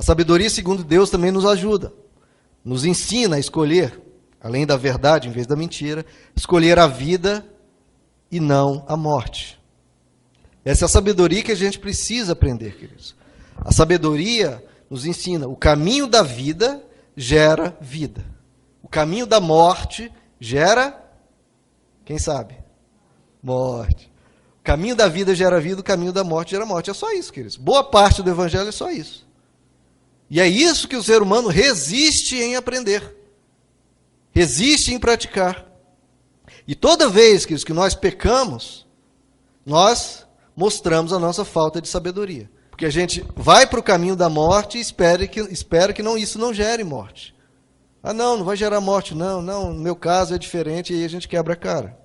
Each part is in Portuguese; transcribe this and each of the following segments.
sabedoria, segundo Deus, também nos ajuda. Nos ensina a escolher, além da verdade em vez da mentira, escolher a vida e não a morte. Essa é a sabedoria que a gente precisa aprender, queridos. A sabedoria nos ensina, o caminho da vida gera vida. O caminho da morte gera, quem sabe? Morte. O caminho da vida gera vida, o caminho da morte gera morte. É só isso, queridos. Boa parte do evangelho é só isso. E é isso que o ser humano resiste em aprender. Resiste em praticar. E toda vez, queridos, que nós pecamos, nós mostramos a nossa falta de sabedoria. Porque a gente vai para o caminho da morte e espera que isso não gere morte. Ah, não vai gerar morte, não, no meu caso é diferente, e aí a gente quebra a cara.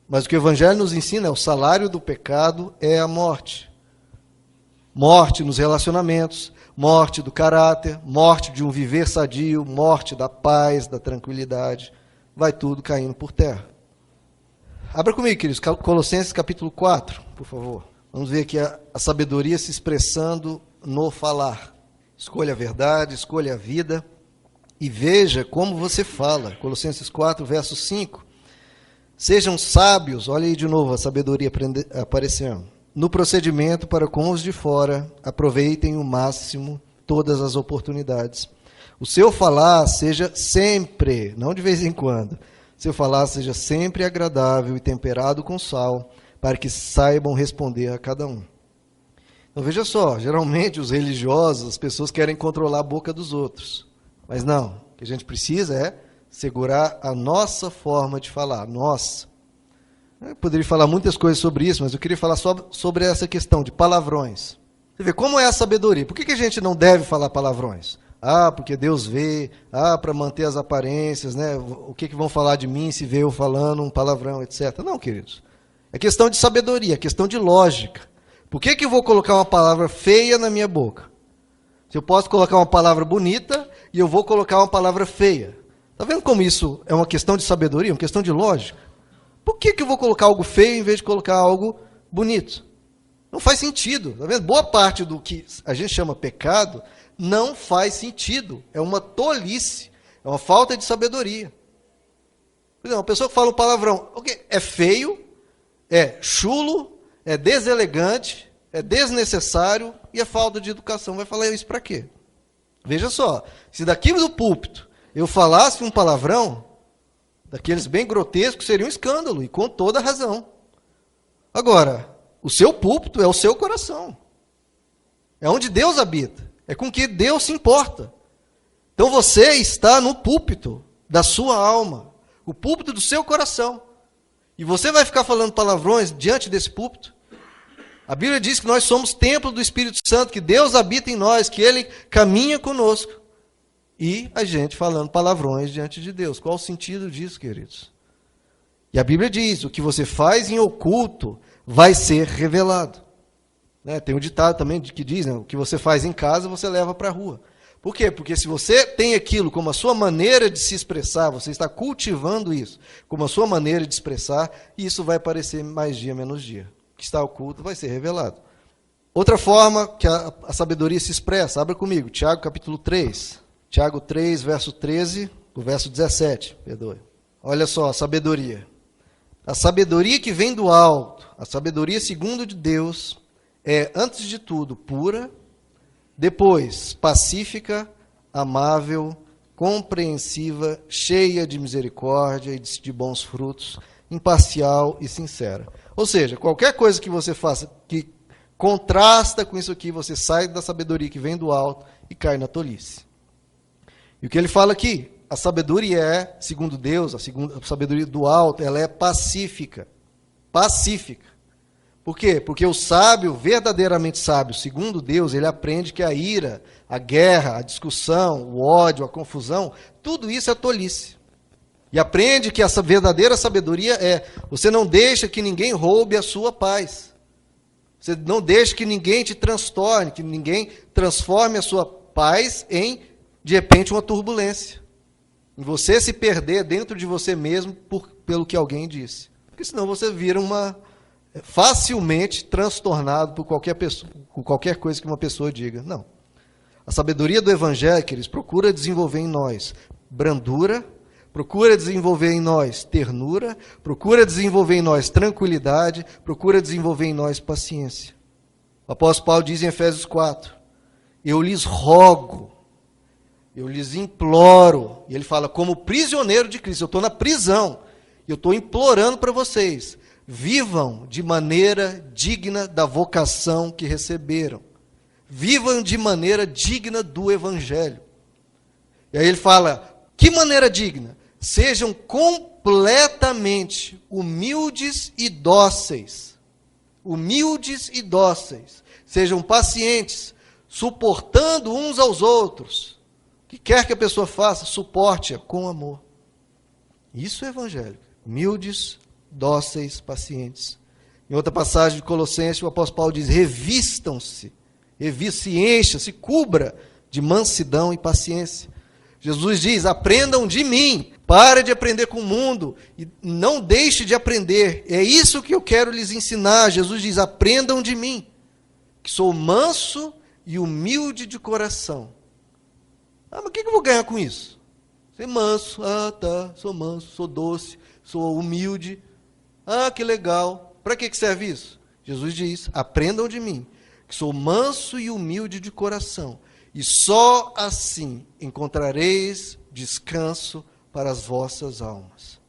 Mas o que o Evangelho nos ensina é o salário do pecado é a morte. Morte nos relacionamentos, morte do caráter, morte de um viver sadio, morte da paz, da tranquilidade. Vai tudo caindo por terra. Abra comigo, queridos, Colossenses capítulo 4, por favor. Vamos ver aqui a sabedoria se expressando no falar. Escolha a verdade, escolha a vida e veja como você fala. Colossenses 4, verso 5. Sejam sábios, olha aí de novo a sabedoria aparecendo. No procedimento para com os de fora, aproveitem o máximo todas as oportunidades. O seu falar seja sempre, não de vez em quando, seu falar seja sempre agradável e temperado com sal, para que saibam responder a cada um. Então veja só, geralmente os religiosos, as pessoas querem controlar a boca dos outros. Mas não, o que a gente precisa é segurar a nossa forma de falar, nossa. Eu poderia falar muitas coisas sobre isso, mas eu queria falar só sobre essa questão de palavrões. Você vê como é a sabedoria. Por que a gente não deve falar palavrões? Ah, porque Deus vê, para manter as aparências, né? O que vão falar de mim se vê eu falando um palavrão, etc. Não, queridos. É questão de sabedoria, é questão de lógica. Por que eu vou colocar uma palavra feia na minha boca? Se eu posso colocar uma palavra bonita e eu vou colocar uma palavra feia. Está vendo como isso é uma questão de sabedoria, uma questão de lógica? Por que eu vou colocar algo feio em vez de colocar algo bonito? Não faz sentido. Tá vendo? Boa parte do que a gente chama pecado não faz sentido. É uma tolice, é uma falta de sabedoria. Por exemplo, uma pessoa que fala um palavrão, é feio, é chulo, é deselegante, é desnecessário e é falta de educação. Vai falar isso para quê? Veja só, se daqui do púlpito eu falasse um palavrão, daqueles bem grotescos, seria um escândalo, e com toda razão. Agora, o seu púlpito é o seu coração. É onde Deus habita. É com que Deus se importa. Então você está no púlpito da sua alma, o púlpito do seu coração. E você vai ficar falando palavrões diante desse púlpito? A Bíblia diz que nós somos templo do Espírito Santo, que Deus habita em nós, que Ele caminha conosco. E a gente falando palavrões diante de Deus. Qual o sentido disso, queridos? E a Bíblia diz, o que você faz em oculto vai ser revelado. Né? Tem um ditado também que diz, né? O que você faz em casa, você leva para a rua. Por quê? Porque se você tem aquilo como a sua maneira de se expressar, você está cultivando isso como a sua maneira de expressar, e isso vai aparecer mais dia, menos dia. O que está oculto vai ser revelado. Outra forma que a sabedoria se expressa, abra comigo, Tiago capítulo 3. Tiago 3, verso 13, do verso 17, perdoe. Olha só, a sabedoria. A sabedoria que vem do alto, a sabedoria segundo de Deus, é, antes de tudo, pura, depois, pacífica, amável, compreensiva, cheia de misericórdia e de bons frutos, imparcial e sincera. Ou seja, qualquer coisa que você faça que contrasta com isso aqui, você sai da sabedoria que vem do alto e cai na tolice. E o que ele fala aqui, a sabedoria é, segundo Deus, a sabedoria do alto, ela é pacífica. Pacífica. Por quê? Porque o sábio, verdadeiramente sábio, segundo Deus, ele aprende que a ira, a guerra, a discussão, o ódio, a confusão, tudo isso é tolice. E aprende que essa verdadeira sabedoria é, você não deixa que ninguém roube a sua paz. Você não deixa que ninguém te transtorne, que ninguém transforme a sua paz em, de repente, uma turbulência. Em você se perder dentro de você mesmo pelo que alguém disse. Porque senão você vira facilmente transtornado por qualquer coisa que uma pessoa diga. Não. A sabedoria do Evangelho, queridos, procura desenvolver em nós brandura, procura desenvolver em nós ternura, procura desenvolver em nós tranquilidade, procura desenvolver em nós paciência. O apóstolo Paulo diz em Efésios 4, eu lhes rogo, eu lhes imploro, e ele fala, como prisioneiro de Cristo, eu estou na prisão, eu estou implorando para vocês, vivam de maneira digna da vocação que receberam. Vivam de maneira digna do Evangelho. E aí ele fala, que maneira digna? Sejam completamente humildes e dóceis. Humildes e dóceis. Sejam pacientes, suportando uns aos outros. O que quer que a pessoa faça, suporte-a com amor. Isso é Evangelho. Humildes, dóceis, pacientes. Em outra passagem de Colossenses, o apóstolo Paulo diz, revistam-se, se encha, se cubra de mansidão e paciência. Jesus diz, aprendam de mim, pare de aprender com o mundo, e não deixe de aprender, é isso que eu quero lhes ensinar. Jesus diz, aprendam de mim, que sou manso e humilde de coração. Mas o que eu vou ganhar com isso? Ser manso, sou manso, sou doce, sou humilde, que legal, para que serve isso? Jesus diz, aprendam de mim, que sou manso e humilde de coração, e só assim encontrareis descanso para as vossas almas.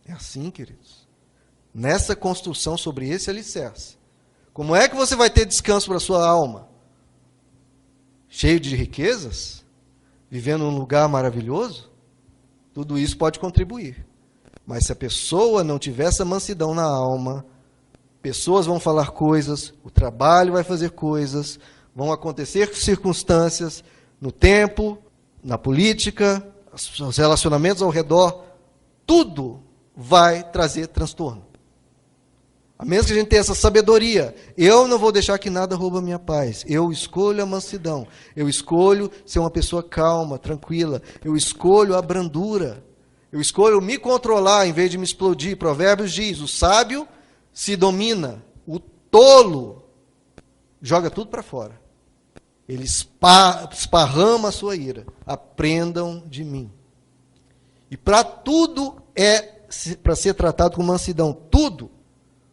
É assim, queridos. Nessa construção sobre esse alicerce. Como é que você vai ter descanso para a sua alma? Cheio de riquezas? Vivendo num lugar maravilhoso? Tudo isso pode contribuir. Mas se a pessoa não tiver essa mansidão na alma, pessoas vão falar coisas, o trabalho vai fazer coisas, vão acontecer circunstâncias no tempo, na política, os relacionamentos ao redor, tudo vai trazer transtorno. A menos que a gente tenha essa sabedoria, eu não vou deixar que nada roube a minha paz, eu escolho a mansidão, eu escolho ser uma pessoa calma, tranquila, eu escolho a brandura, eu escolho me controlar em vez de me explodir. Provérbios diz, o sábio se domina, o tolo joga tudo para fora. Ele esparrama a sua ira. Aprendam de mim. E para tudo para ser tratado com mansidão. Tudo.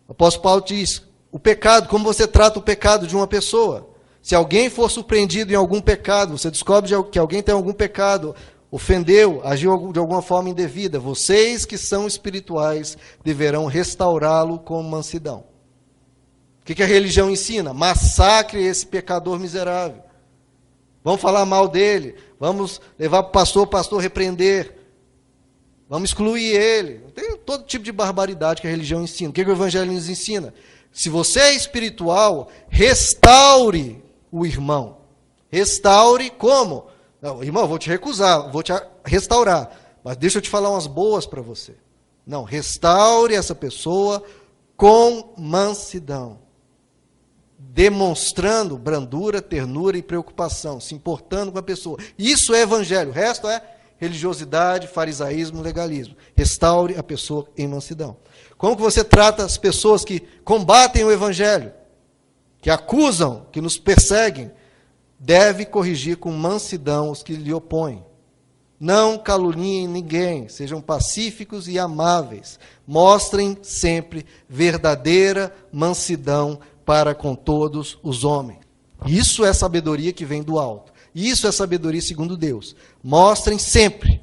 O apóstolo Paulo diz, o pecado, como você trata o pecado de uma pessoa. Se alguém for surpreendido em algum pecado, você descobre que alguém tem algum pecado, ofendeu, agiu de alguma forma indevida, vocês que são espirituais deverão restaurá-lo com mansidão. O que a religião ensina? Massacre esse pecador miserável. Vamos falar mal dele, vamos levar para o pastor repreender, vamos excluir ele. Tem todo tipo de barbaridade que a religião ensina. O que o Evangelho nos ensina? Se você é espiritual, restaure o irmão. Restaure como? Não, irmão, eu vou te recusar, vou te restaurar, mas deixa eu te falar umas boas para você. Não, restaure essa pessoa com mansidão, demonstrando brandura, ternura e preocupação, se importando com a pessoa. Isso é Evangelho, o resto é religiosidade, farisaísmo, legalismo. Restaure a pessoa em mansidão. Como que você trata as pessoas que combatem o Evangelho, que acusam, que nos perseguem? Deve corrigir com mansidão os que lhe opõem. Não caluniem ninguém, sejam pacíficos e amáveis. Mostrem sempre verdadeira mansidão para com todos os homens. Isso é sabedoria que vem do alto. Isso é sabedoria segundo Deus. Mostrem sempre,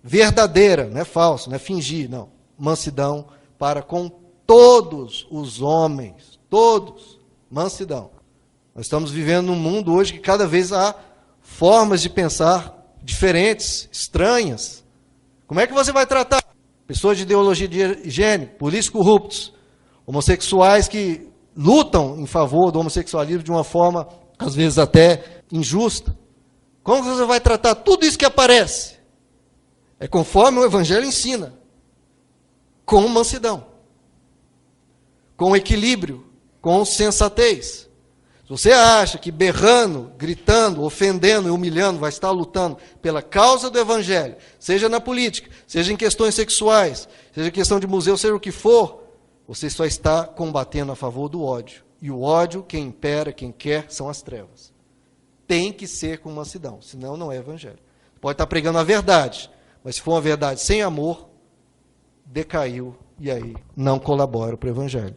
verdadeira, não é falso, não é fingir, não. Mansidão para com todos os homens, todos, mansidão. Nós estamos vivendo num mundo hoje que cada vez há formas de pensar diferentes, estranhas. Como é que você vai tratar pessoas de ideologia de gênero, políticos corruptos, homossexuais que lutam em favor do homossexualismo de uma forma, às vezes até injusta? Como você vai tratar tudo isso que aparece? É conforme o Evangelho ensina, com mansidão, com equilíbrio, com sensatez. Se você acha que berrando, gritando, ofendendo e humilhando vai estar lutando pela causa do Evangelho, seja na política, seja em questões sexuais, seja em questão de museu, seja o que for, você só está combatendo a favor do ódio E o ódio, quem impera, quem quer, são as trevas. Tem que ser com mansidão, senão não é evangelho. Pode estar pregando a verdade, mas se for uma verdade sem amor, decaiu, e aí não colabora para o evangelho.